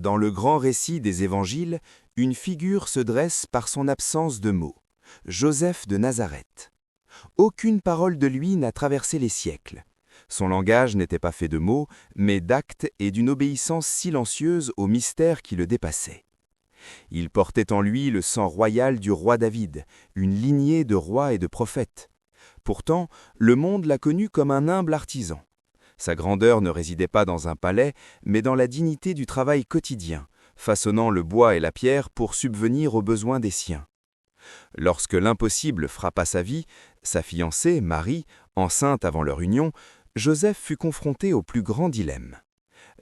Dans le grand récit des évangiles, une figure se dresse par son absence de mots. Joseph de Nazareth. Aucune parole de lui n'a traversé les siècles. Son langage n'était pas fait de mots, mais d'actes et d'une obéissance silencieuse aux mystères qui le dépassaient. Il portait en lui le sang royal du roi David, une lignée de rois et de prophètes. Pourtant, le monde l'a connu comme un humble artisan. Sa grandeur ne résidait pas dans un palais, mais dans la dignité du travail quotidien, façonnant le bois et la pierre pour subvenir aux besoins des siens. Lorsque l'impossible frappa sa vie, sa fiancée, Marie, enceinte avant leur union, Joseph fut confronté au plus grand dilemme.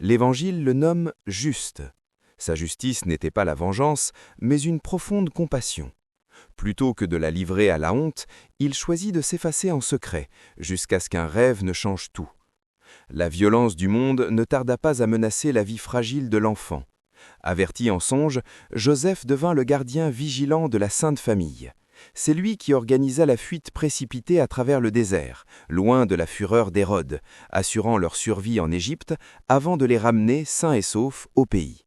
L'Évangile le nomme « juste ». Sa justice n'était pas la vengeance, mais une profonde compassion. Plutôt que de la livrer à la honte, il choisit de s'effacer en secret, jusqu'à ce qu'un rêve ne change tout. La violence du monde ne tarda pas à menacer la vie fragile de l'enfant. Averti en songe, Joseph devint le gardien vigilant de la Sainte Famille. C'est lui qui organisa la fuite précipitée à travers le désert, loin de la fureur d'Hérode, assurant leur survie en Égypte avant de les ramener sains et saufs au pays.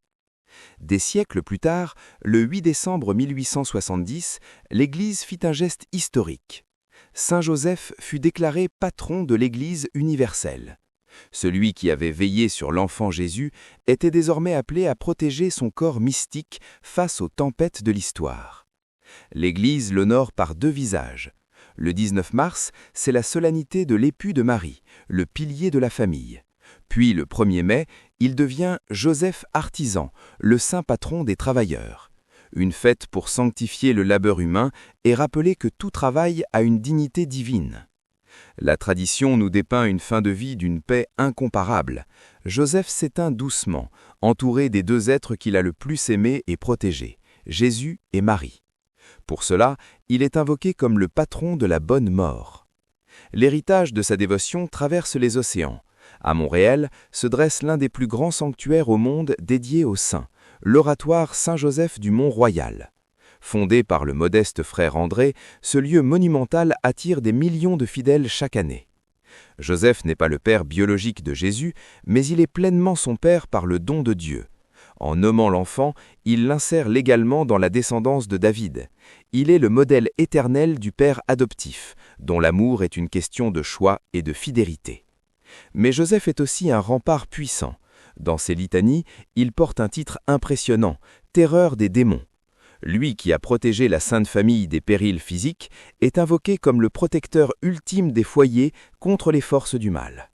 Des siècles plus tard, le 8 décembre 1870, l'Église fit un geste historique. Saint Joseph fut déclaré patron de l'Église universelle. Celui qui avait veillé sur l'enfant Jésus était désormais appelé à protéger son corps mystique face aux tempêtes de l'histoire. L'Église l'honore par deux visages. Le 19 mars, c'est la solennité de l'époux de Marie, le pilier de la famille. Puis le 1er mai, il devient Joseph artisan, le saint patron des travailleurs. Une fête pour sanctifier le labeur humain et rappeler que tout travail a une dignité divine. La tradition nous dépeint une fin de vie d'une paix incomparable. Joseph s'éteint doucement, entouré des deux êtres qu'il a le plus aimés et protégés, Jésus et Marie. Pour cela, il est invoqué comme le patron de la bonne mort. L'héritage de sa dévotion traverse les océans. À Montréal se dresse l'un des plus grands sanctuaires au monde dédié aux saints, l'oratoire Saint-Joseph du Mont-Royal. Fondé par le modeste frère André, ce lieu monumental attire des millions de fidèles chaque année. Joseph n'est pas le père biologique de Jésus, mais il est pleinement son père par le don de Dieu. En nommant l'enfant, il l'insère légalement dans la descendance de David. Il est le modèle éternel du père adoptif, dont l'amour est une question de choix et de fidélité. Mais Joseph est aussi un rempart puissant. Dans ses litanies, il porte un titre impressionnant, « Terreur des démons ». Lui qui a protégé la Sainte Famille des périls physiques est invoqué comme le protecteur ultime des foyers contre les forces du mal.